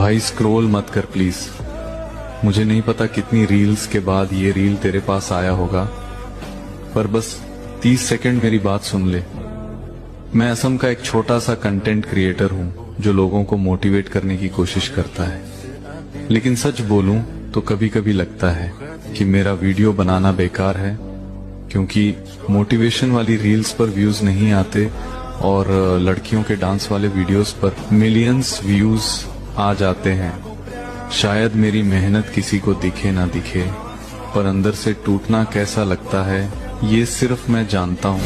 भाई स्क्रॉल मत कर प्लीज। मुझे नहीं पता कितनी रील्स के बाद ये रील तेरे पास आया होगा, पर बस 30 सेकंड मेरी बात सुन ले। मैं असम का एक छोटा सा कंटेंट क्रिएटर हूँ जो लोगों को मोटिवेट करने की कोशिश करता है, लेकिन सच बोलूं तो कभी कभी लगता है कि मेरा वीडियो बनाना बेकार है, क्योंकि मोटिवेशन वाली रील्स पर व्यूज नहीं आते और लड़कियों के डांस वाले वीडियोस पर मिलियंस व्यूज आ जाते हैं। शायद मेरी मेहनत किसी को दिखे ना दिखे, पर अंदर से टूटना कैसा लगता है ये सिर्फ मैं जानता हूँ।